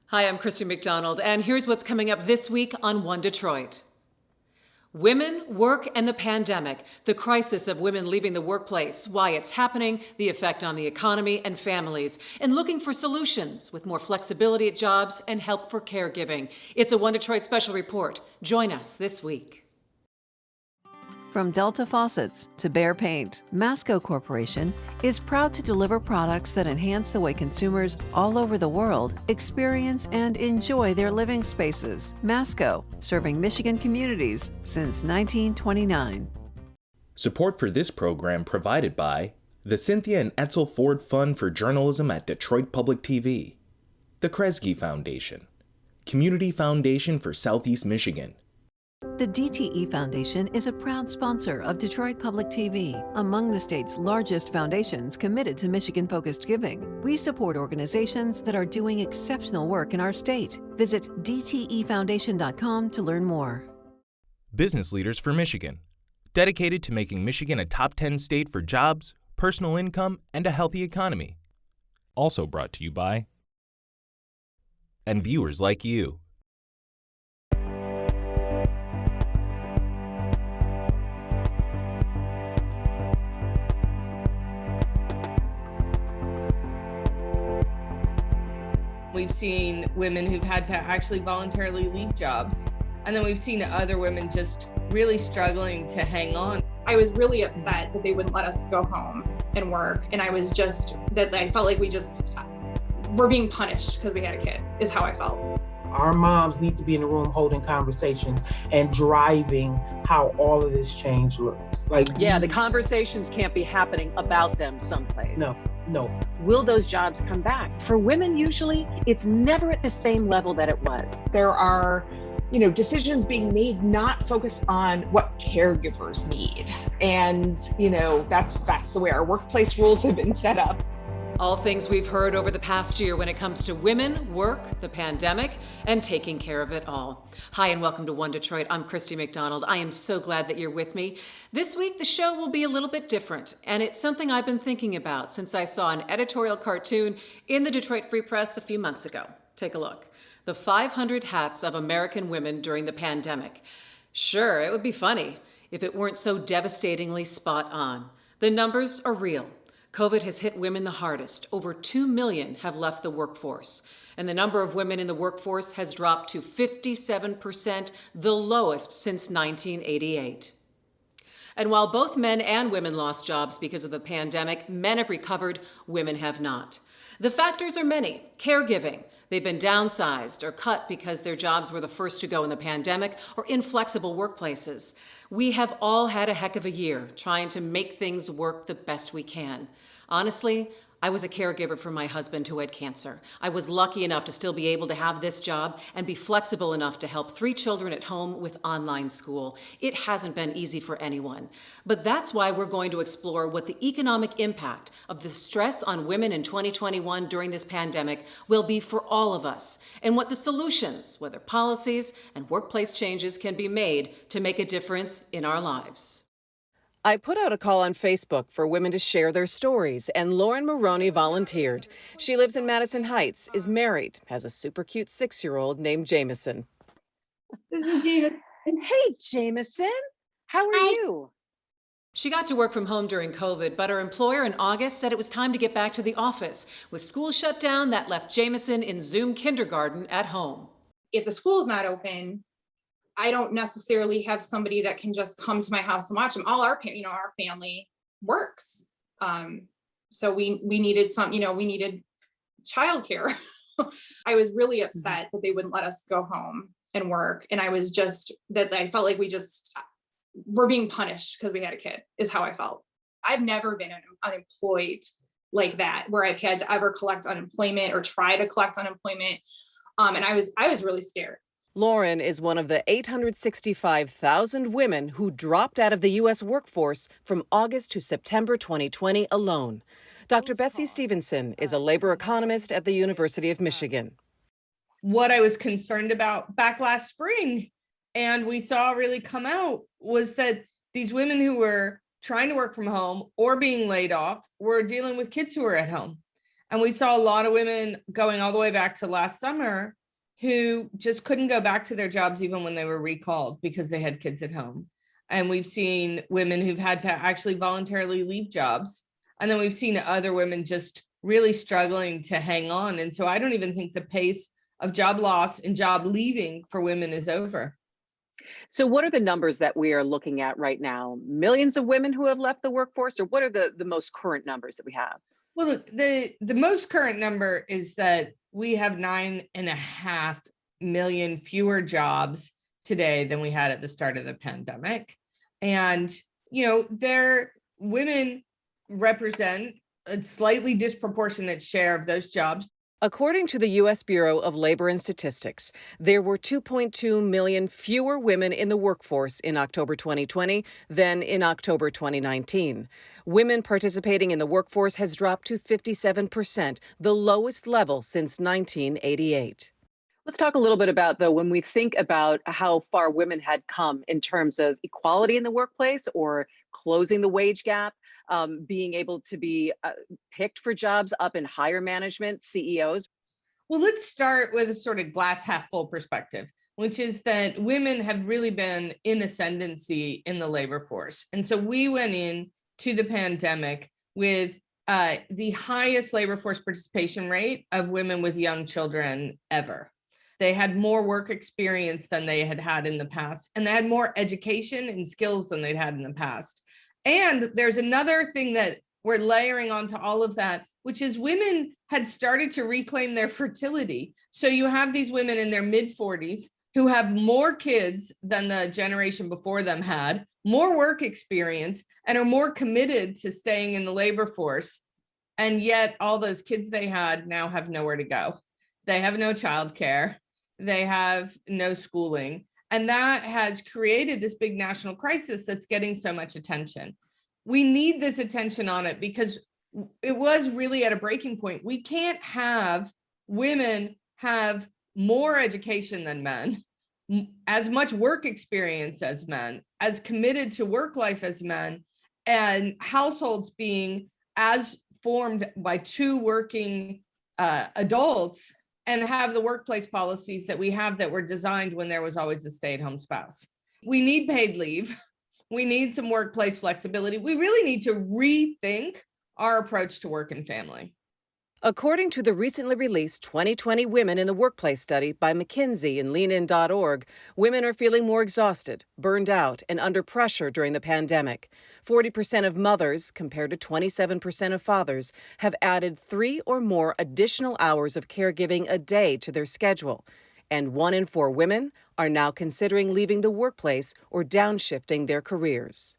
Hi, I'm Christy McDonald, and here's what's coming up this week on One Detroit. Women, work, and the pandemic, the crisis of women leaving the workplace, why it's happening, the effect on the economy and families, and looking for solutions with more flexibility at jobs and help for caregiving. It's a One Detroit special report. Join us this week. From Delta Faucets to Behr Paint, Masco Corporation is proud to deliver products that enhance the way consumers all over the world experience and enjoy their living spaces. Masco, serving Michigan communities since 1929. Support for this program provided by the Cynthia and Etzel Ford Fund for Journalism at Detroit Public TV, the Kresge Foundation, Community Foundation for Southeast Michigan. The DTE Foundation is a proud sponsor of Detroit Public TV, among the state's largest foundations committed to Michigan-focused giving. We support organizations that are doing exceptional work in our state. Visit dtefoundation.com to learn more. Business Leaders for Michigan, dedicated to making Michigan a top 10 state for jobs, personal income, and a healthy economy. Also brought to you by and viewers like you. We've seen women who've had to actually voluntarily leave jobs. And then we've seen other women just really struggling to hang on. I was really upset that they wouldn't let us go home and work. And I felt like we just were being punished because we had a kid, is how I felt. Our moms need to be in the room holding conversations and driving how all of this change looks. The conversations can't be happening about them someplace. No. Will those jobs come back? For women, usually, it's never at the same level that it was. There are, decisions being made not focused on what caregivers need. And, that's the way our workplace rules have been set up. All things we've heard over the past year when it comes to women, work, the pandemic, and taking care of it all. Hi, and welcome to One Detroit. I'm Christy McDonald. I am so glad that you're with me. This week, the show will be a little bit different, and it's something I've been thinking about since I saw an editorial cartoon in the Detroit Free Press a few months ago. Take a look. The 500 hats of American women during the pandemic. Sure, it would be funny if it weren't so devastatingly spot on. The numbers are real. COVID has hit women the hardest. Over 2 million have left the workforce. And the number of women in the workforce has dropped to 57%, the lowest since 1988. And while both men and women lost jobs because of the pandemic, men have recovered, women have not. The factors are many. Caregiving. They've been downsized or cut because their jobs were the first to go in the pandemic, or inflexible workplaces. We have all had a heck of a year trying to make things work the best we can. Honestly, I was a caregiver for my husband who had cancer. I was lucky enough to still be able to have this job and be flexible enough to help 3 children at home with online school. It hasn't been easy for anyone. But that's why we're going to explore what the economic impact of the stress on women in 2021 during this pandemic will be for all of us, and what the solutions, whether policies and workplace changes, can be made to make a difference in our lives. I put out a call on Facebook for women to share their stories, and Lauren Moroney volunteered. She lives in Madison Heights, is married, has a super cute 6-year-old named Jameson. This is Jameson. Hey, Jameson. How are you? She got to work from home during COVID, but her employer in August said it was time to get back to the office. With school shut down, that left Jameson in Zoom kindergarten at home. If the school's not open, I don't necessarily have somebody that can just come to my house and watch them. All our family works. So we needed we needed childcare. I was really upset that they wouldn't let us go home and work. And I felt like we just were being punished because we had a kid, is how I felt. I've never been unemployed like that, where I've had to ever collect unemployment or try to collect unemployment. And I was really scared. Lauren is one of the 865,000 women who dropped out of the U.S. workforce from August to September 2020 alone. Dr. Betsey Stevenson is a labor economist at the University of Michigan. What I was concerned about back last spring, and we saw really come out, was that these women who were trying to work from home or being laid off were dealing with kids who were at home. And we saw a lot of women going all the way back to last summer who just couldn't go back to their jobs even when they were recalled because they had kids at home. And we've seen women who've had to actually voluntarily leave jobs. And then we've seen other women just really struggling to hang on. And so I don't even think the pace of job loss and job leaving for women is over. So what are the numbers that we are looking at right now? Millions of women who have left the workforce, or what are the most current numbers that we have? Well, look, the most current number is that we have 9.5 million fewer jobs today than we had at the start of the pandemic. And, women represent a slightly disproportionate share of those jobs. According to the U.S. Bureau of Labor and Statistics, there were 2.2 million fewer women in the workforce in October 2020 than in October 2019. Women participating in the workforce has dropped to 57%, the lowest level since 1988. Let's talk a little bit about, though, when we think about how far women had come in terms of equality in the workplace or closing the wage gap, being able to be picked for jobs up in higher management, CEOs. Well, let's start with a sort of glass half full perspective, which is that women have really been in ascendancy in the labor force. And so we went in to the pandemic with the highest labor force participation rate of women with young children ever. They had more work experience than they had had in the past, and they had more education and skills than they'd had in the past. And there's another thing that we're layering onto all of that, which is women had started to reclaim their fertility. So you have these women in their mid-40s who have more kids than the generation before them had, more work experience, and are more committed to staying in the labor force. And yet all those kids they had now have nowhere to go. They have no childcare. They have no schooling. And that has created this big national crisis that's getting so much attention. We need this attention on it because it was really at a breaking point. We can't have women have more education than men, as much work experience as men, as committed to work life as men, and households being as formed by two working adults, and have the workplace policies that we have that were designed when there was always a stay-at-home spouse. We need paid leave. We need some workplace flexibility. We really need to rethink our approach to work and family. According to the recently released 2020 Women in the Workplace study by McKinsey and LeanIn.org, women are feeling more exhausted, burned out, and under pressure during the pandemic. 40% of mothers, compared to 27% of fathers, have added 3 or more additional hours of caregiving a day to their schedule. And 1 in 4 women are now considering leaving the workplace or downshifting their careers.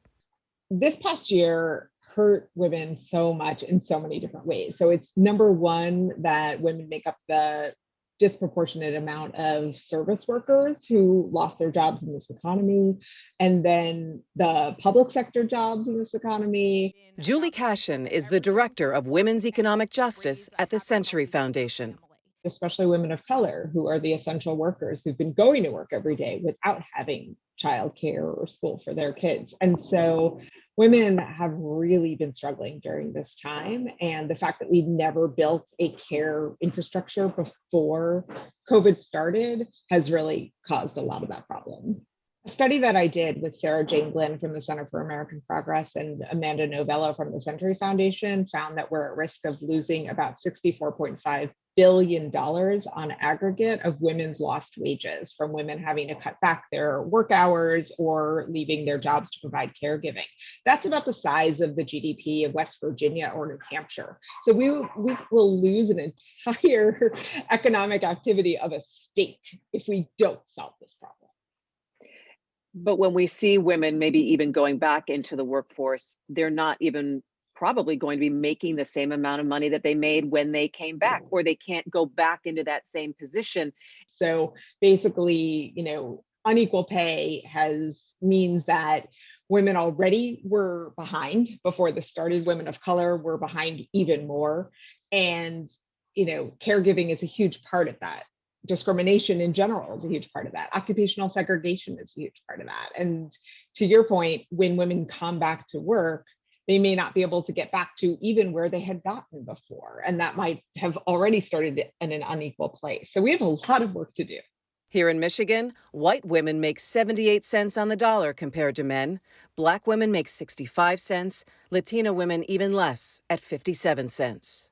This past year hurt women so much in so many different ways. So it's number one that women make up the disproportionate amount of service workers who lost their jobs in this economy, and then the public sector jobs in this economy. Julie Kashen is the director of Women's Economic Justice at the Century Foundation. Especially women of color who are the essential workers who've been going to work every day without having childcare or school for their kids. And so women have really been struggling during this time. And the fact that we never built a care infrastructure before COVID started has really caused a lot of that problem. A study that I did with Sarah Jane Glynn from the Center for American Progress and Amanda Novello from the Century Foundation found that we're at risk of losing about $64.5 billion on aggregate of women's lost wages from women having to cut back their work hours or leaving their jobs to provide caregiving. That's about the size of the GDP of West Virginia or New Hampshire. So we will lose an entire economic activity of a state if we don't solve this problem. But when we see women maybe even going back into the workforce, they're not even probably going to be making the same amount of money that they made when they came back, or they can't go back into that same position. So basically, unequal pay means that women already were behind before this started. Women of color were behind even more. And, caregiving is a huge part of that. Discrimination in general is a huge part of that. Occupational segregation is a huge part of that. And to your point, when women come back to work, they may not be able to get back to even where they had gotten before. And that might have already started in an unequal place. So we have a lot of work to do. Here in Michigan, white women make 78 cents on the dollar compared to men. Black women make 65 cents. Latina women even less at 57 cents.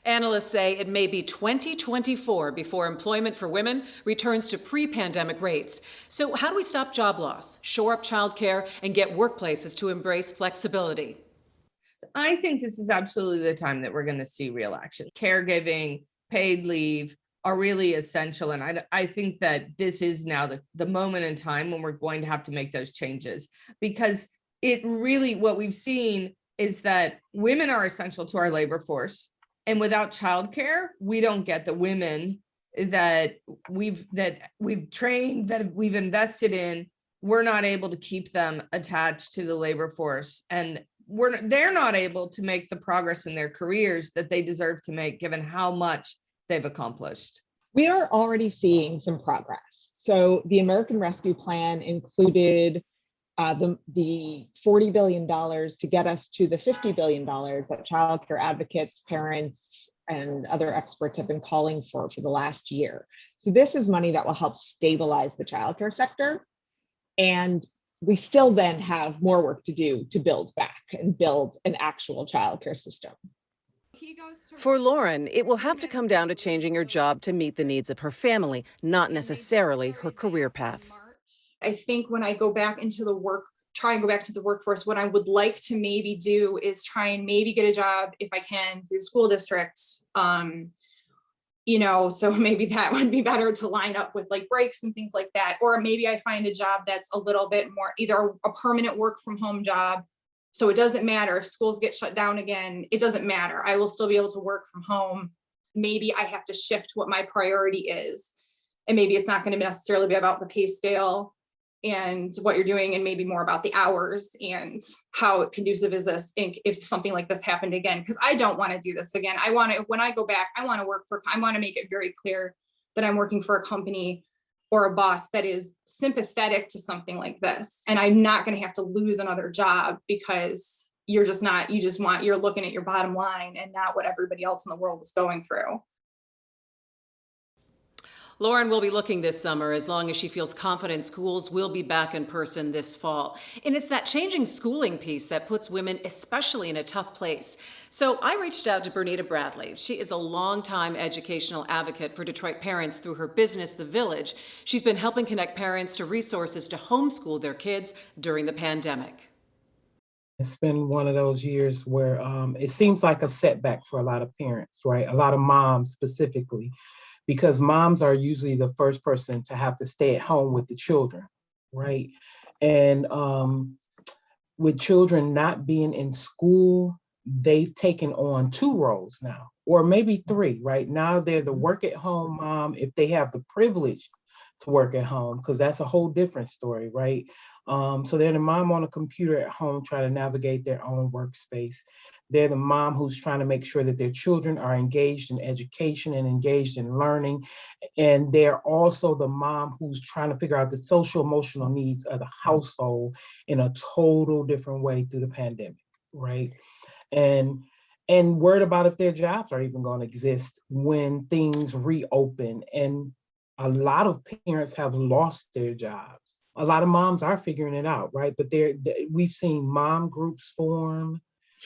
Analysts say it may be 2024 before employment for women returns to pre-pandemic rates. So how do we stop job loss, shore up childcare, and get workplaces to embrace flexibility? I think this is absolutely the time that we're going to see real action. Caregiving, paid leave are really essential. And I think that this is now the moment in time when we're going to have to make those changes, because it really, what we've seen is that women are essential to our labor force. And without childcare, we don't get the women that we've trained, that we've invested in. We're not able to keep them attached to the labor force, and they're not able to make the progress in their careers that they deserve to make, given how much they've accomplished. We are already seeing some progress. So the American Rescue Plan included the $40 billion to get us to the $50 billion that childcare advocates, parents, and other experts have been calling for the last year. So this is money that will help stabilize the childcare sector. And we still then have more work to do to build back and build an actual childcare system. For Lauren, it will have to come down to changing her job to meet the needs of her family, not necessarily her career path. I think when I go back into try and go back to the workforce, what I would like to maybe do is try and maybe get a job, if I can, through the school district. So maybe that would be better to line up with like breaks and things like that. Or maybe I find a job that's a little bit more, either a permanent work from home job. So it doesn't matter if schools get shut down again, it doesn't matter. I will still be able to work from home. Maybe I have to shift what my priority is. And maybe it's not going to necessarily be about the pay scale and what you're doing, and maybe more about the hours and how conducive is this if something like this happened again, because I don't want to do this again. When I go back, I want to make it very clear that I'm working for a company or a boss that is sympathetic to something like this. And I'm not going to have to lose another job because you're looking at your bottom line and not what everybody else in the world is going through. Lauren will be looking this summer as long as she feels confident schools will be back in person this fall. And it's that changing schooling piece that puts women especially in a tough place. So I reached out to Bernita Bradley. She is a longtime educational advocate for Detroit parents through her business, The Village. She's been helping connect parents to resources to homeschool their kids during the pandemic. It's been one of those years where it seems like a setback for a lot of parents, right? A lot of moms specifically, because moms are usually the first person to have to stay at home with the children, right? And with children not being in school, they've taken on 2 roles now, or maybe 3, right? Now they're the work at home mom, if they have the privilege to work at home, because that's a whole different story, right? So they're the mom on a computer at home trying to navigate their own workspace. They're the mom who's trying to make sure that their children are engaged in education and engaged in learning. And they're also the mom who's trying to figure out the social emotional needs of the household in a total different way through the pandemic, right? And worried about if their jobs are even going to exist when things reopen. And a lot of parents have lost their jobs. A lot of moms are figuring it out, right? But we've seen mom groups form.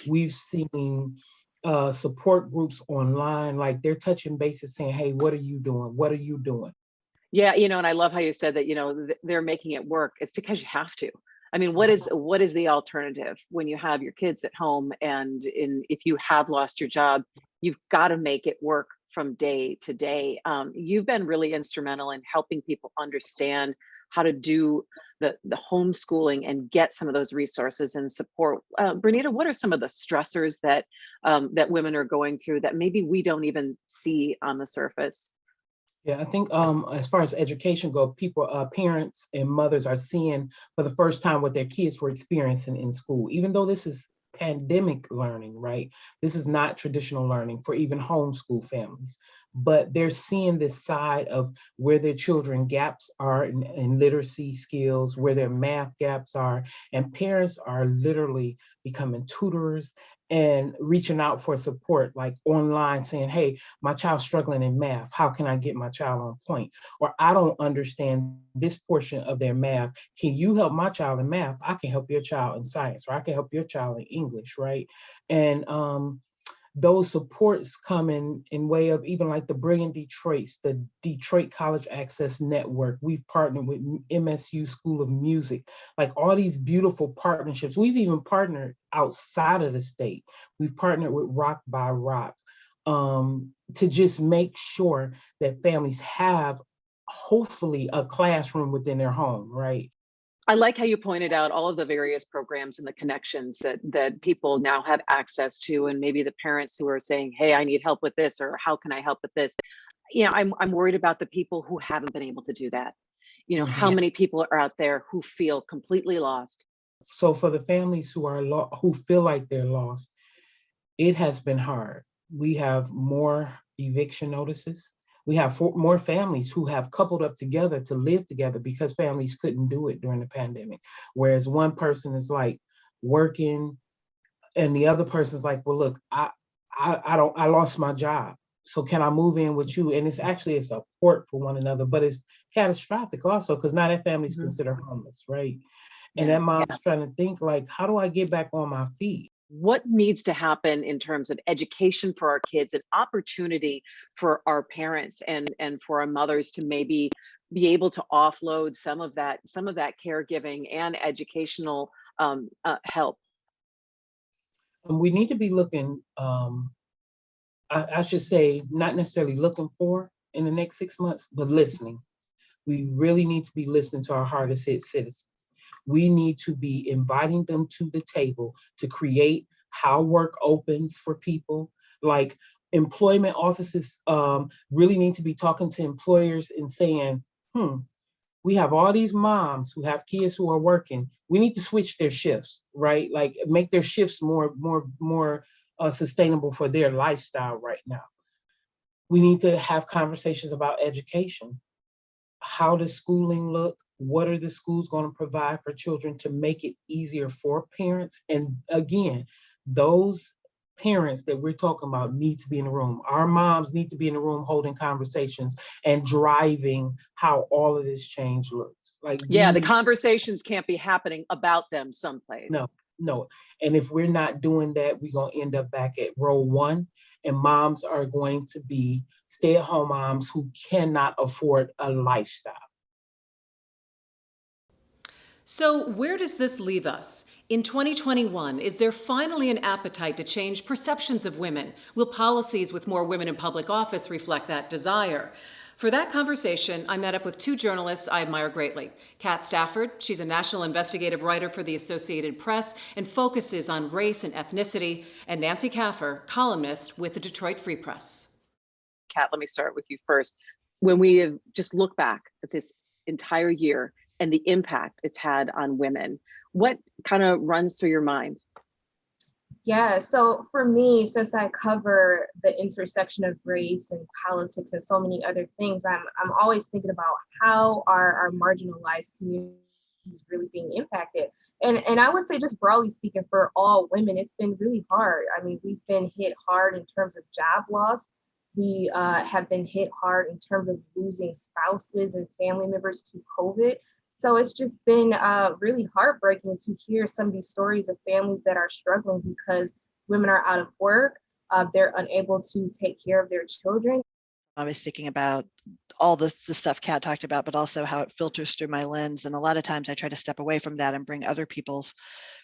We've seen support groups online, like they're touching bases saying, hey, what are you doing? What are you doing? Yeah, and I love how you said that, they're making it work. It's because you have to. I mean, what is the alternative when you have your kids at home and if you have lost your job, you've got to make it work from day to day. You've been really instrumental in helping people understand how to do the homeschooling and get some of those resources and support. Bernita, what are some of the stressors that women are going through that maybe we don't even see on the surface? Yeah, I think as far as education goes, parents and mothers are seeing for the first time what their kids were experiencing in school. Even though this is pandemic learning, right? This is not traditional learning for even homeschool families, but they're seeing this side of where their children gaps are in literacy skills, where their math gaps are, and parents are literally becoming tutors and reaching out for support, like online saying, hey, my child's struggling in math. How can I get my child on point? Or I don't understand this portion of their math. Can you help my child in math? I can help your child in science, or I can help your child in English, right? And those supports come in way of even like the Brilliant Detroits, the Detroit College Access Network. We've partnered with MSU School of Music, like all these beautiful partnerships. We've even partnered outside of the state. We've partnered with Rock by Rock to just make sure that families have hopefully a classroom within their home, right? I like how you pointed out all of the various programs and the connections that people now have access to, and maybe the parents who are saying, hey, I need help with this, or how can I help with this? I'm worried about the people who haven't been able to do that. How many people are out there who feel completely lost? So for the families who feel like they're lost, it has been hard. We have more eviction notices. We have more families who have coupled up together to live together because families couldn't do it during the pandemic. Whereas one person is like working and the other person's like, well, look, I lost my job. So can I move in with you? And it's actually a support for one another, but it's catastrophic also because now that family's considered homeless, right? And that mom's trying to think like, how do I get back on my feet? What needs to happen in terms of education for our kids and opportunity for our parents and for our mothers to maybe be able to offload some of that caregiving and educational help? We need to be looking, I should say, not necessarily looking for in the next 6 months, but listening. We really need to be listening to our hardest hit citizens. We need to be inviting them to the table to create how work opens for people. Like employment offices really need to be talking to employers and saying, we have all these moms who have kids who are working. We need to switch their shifts, right? Like make their shifts more sustainable for their lifestyle right now. We need to have conversations about education. How does schooling look? What are the schools going to provide for children to make it easier for parents? And again, those parents that we're talking about need to be in the room. Our moms need to be in the room holding conversations and driving how all of this change looks. Like, the conversations can't be happening about them someplace. No. And if we're not doing that, we're going to end up back at row one, and moms are going to be stay-at-home moms who cannot afford a lifestyle. So where does this leave us? In 2021, is there finally an appetite to change perceptions of women? Will policies with more women in public office reflect that desire? For that conversation, I met up with two journalists I admire greatly. Kat Stafford, she's a national investigative writer for the Associated Press and focuses on race and ethnicity, and Nancy Kaffer, columnist with the Detroit Free Press. Kat, let me start with you first. When we have just look back at this entire year and the impact it's had on women, what kind of runs through your mind? Yeah, so for me, since I cover the intersection of race and politics and so many other things, I'm always thinking about how are our marginalized communities really being impacted. And I would say, just broadly speaking, for all women, it's been really hard. I mean, we've been hit hard in terms of job loss. We have been hit hard in terms of losing spouses and family members to COVID. So it's just been really heartbreaking to hear some of these stories of families that are struggling because women are out of work. They're unable to take care of their children. I was thinking about all the stuff Kat talked about, but also how it filters through my lens. And a lot of times I try to step away from that and bring other people's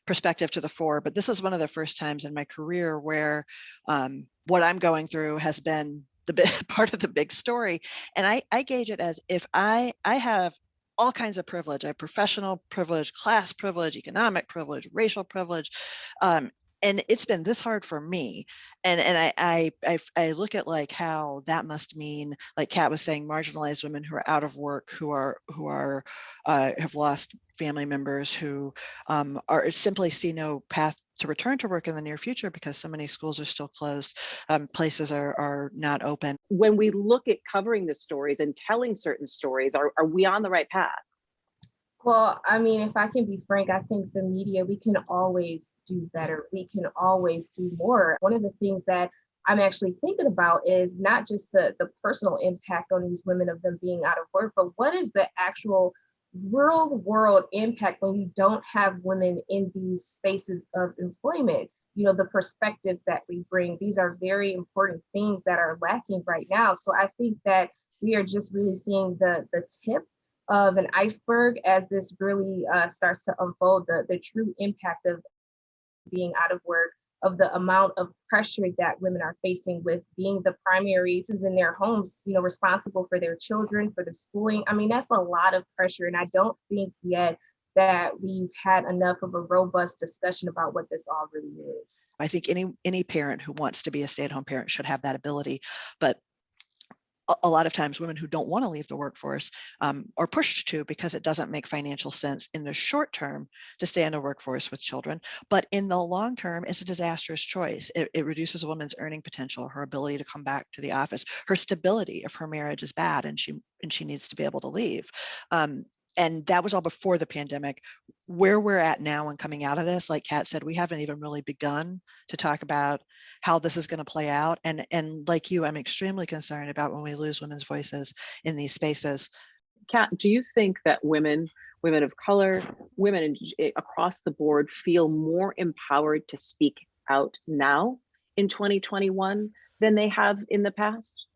perspective to the fore. But this is one of the first times in my career where what I'm going through has been the big part of the big story. And I gauge it as if I have all kinds of privilege. I have professional privilege, class privilege, economic privilege, racial privilege. and it's been this hard for me. And I look at like how that must mean, like Kat was saying, marginalized women who are out of work, who have lost family members, who are simply see no path to return to work in the near future because so many schools are still closed, places are not open. When we look at covering the stories and telling certain stories, are we on the right path? Well, I mean, if I can be frank, I think the media, we can always do better. We can always do more. One of the things that I'm actually thinking about is not just the personal impact on these women of them being out of work, but what is the actual real world impact when you don't have women in these spaces of employment? You know, the perspectives that we bring, these are very important things that are lacking right now. So I think that we are just really seeing the tip of an iceberg as this really starts to unfold, the true impact of being out of work, of the amount of pressure that women are facing with being the primary in their homes, you know, responsible for their children, for their schooling. I mean, that's a lot of pressure. And I don't think yet that we've had enough of a robust discussion about what this all really is. I think any parent who wants to be a stay-at-home parent should have that ability, but a lot of times women who don't want to leave the workforce are pushed to because it doesn't make financial sense in the short term to stay in the workforce with children. But in the long term, it's a disastrous choice. It reduces a woman's earning potential, her ability to come back to the office, her stability if her marriage is bad and she needs to be able to leave. And that was all before the pandemic. Where we're at now and coming out of this, like Kat said, we haven't even really begun to talk about how this is going to play out. And like you, I'm extremely concerned about when we lose women's voices in these spaces. Kat, do you think that women of color, women across the board feel more empowered to speak out now in 2021 than they have in the past?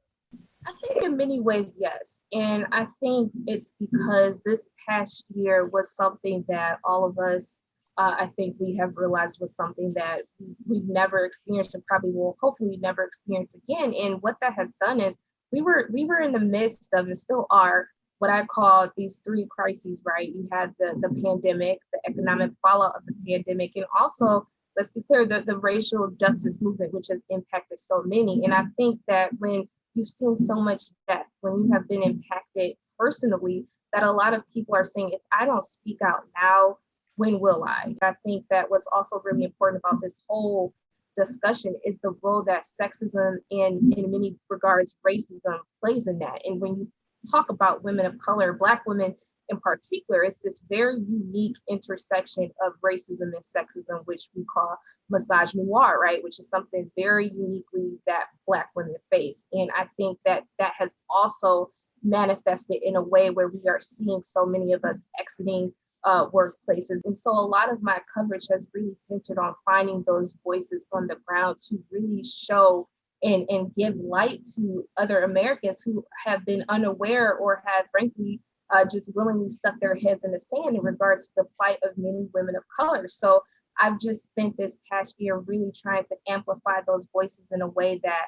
I think in many ways, yes. And I think it's because this past year was something that all of us, I think we have realized was something that we've never experienced and probably will hopefully never experience again. And what that has done is we were in the midst of, and still are, what I call these three crises, right? You had the pandemic, the economic fallout of the pandemic, and also, let's be clear, the racial justice movement, which has impacted so many. And I think that when you've seen so much death, when you have been impacted personally, that a lot of people are saying, if I don't speak out now, when will I? I think that what's also really important about this whole discussion is the role that sexism and in many regards racism plays in that. And when you talk about women of color, Black women in particular, it's this very unique intersection of racism and sexism, which we call misogynoir, right? Which is something very uniquely that Black women face. And I think that that has also manifested in a way where we are seeing so many of us exiting workplaces. And so a lot of my coverage has really centered on finding those voices on the ground to really show and give light to other Americans who have been unaware or have frankly just willingly stuck their heads in the sand in regards to the plight of many women of color. So I've just spent this past year really trying to amplify those voices in a way that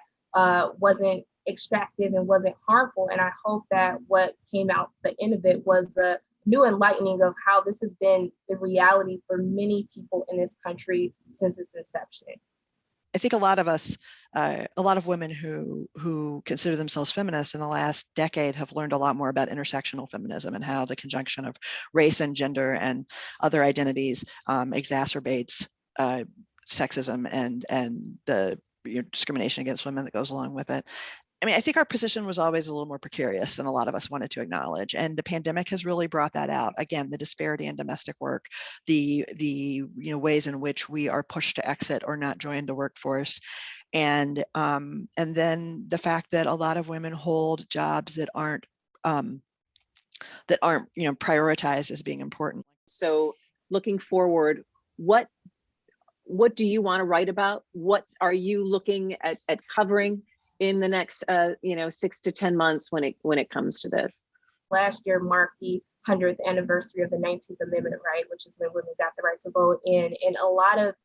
wasn't extractive and wasn't harmful. And I hope that what came out the end of it was the new enlightening of how this has been the reality for many people in this country since its inception. I think a lot of us, a lot of women who consider themselves feminists in the last decade have learned a lot more about intersectional feminism and how the conjunction of race and gender and other identities exacerbates sexism and the discrimination against women that goes along with it. I mean, I think our position was always a little more precarious than a lot of us wanted to acknowledge. And the pandemic has really brought that out. Again, the disparity in domestic work, the ways in which we are pushed to exit or not join the workforce. And then the fact that a lot of women hold jobs that aren't prioritized as being important. So looking forward, what do you want to write about? What are you looking at covering in the next 6 to 10 months when it comes to this? Last year marked the 100th anniversary of the 19th Amendment, right, which is when women got the right to vote. And a lot of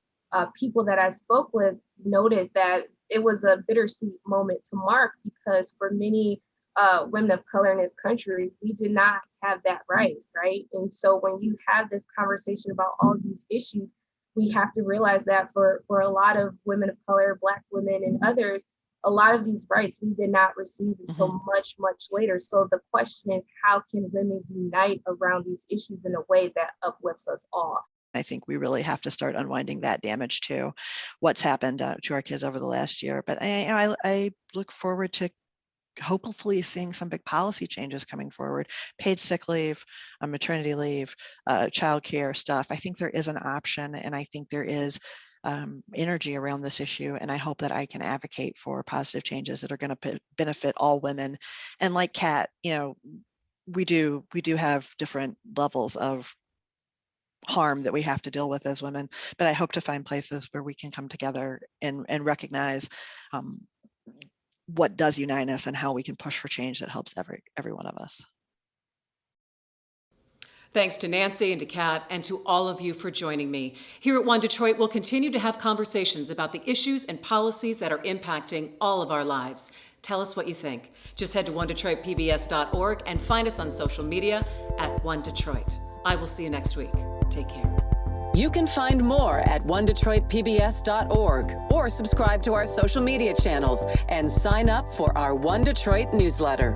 people that I spoke with noted that it was a bittersweet moment to mark because for many women of color in this country, we did not have that right? And so when you have this conversation about all these issues, we have to realize that for a lot of women of color, Black women and others, a lot of these rights we did not receive until much, much later. So the question is, how can women unite around these issues in a way that uplifts us all? I think we really have to start unwinding that damage too, what's happened to our kids over the last year. But I look forward to hopefully seeing some big policy changes coming forward, paid sick leave, maternity leave, childcare stuff. I think there is an option, and I think there is energy around this issue. And I hope that I can advocate for positive changes that are going to benefit all women. And like Kat, we do have different levels of harm that we have to deal with as women, but I hope to find places where we can come together and recognize what does unite us and how we can push for change that helps every one of us. Thanks to Nancy and to Kat and to all of you for joining me. Here at One Detroit, we'll continue to have conversations about the issues and policies that are impacting all of our lives. Tell us what you think. Just head to onedetroitpbs.org and find us on social media at One Detroit. I will see you next week. Take care. You can find more at onedetroitpbs.org or subscribe to our social media channels and sign up for our One Detroit newsletter.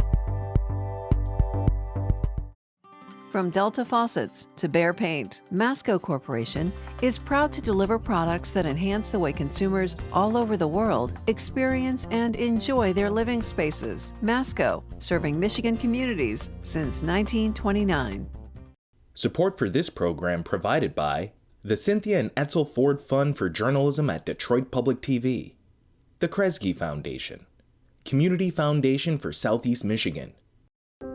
From Delta Faucets to Behr Paint, Masco Corporation is proud to deliver products that enhance the way consumers all over the world experience and enjoy their living spaces. Masco, serving Michigan communities since 1929. Support for this program provided by the Cynthia and Etzel Ford Fund for Journalism at Detroit Public TV, the Kresge Foundation, Community Foundation for Southeast Michigan.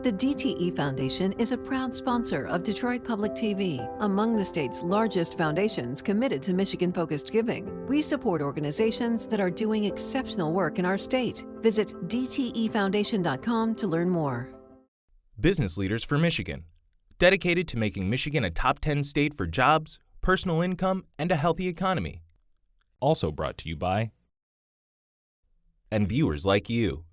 The DTE Foundation is a proud sponsor of Detroit Public TV, among the state's largest foundations committed to Michigan-focused giving. We support organizations that are doing exceptional work in our state. Visit dtefoundation.com to learn more. Business Leaders for Michigan, dedicated to making Michigan a top 10 state for jobs, personal income, and a healthy economy. Also brought to you by and viewers like you.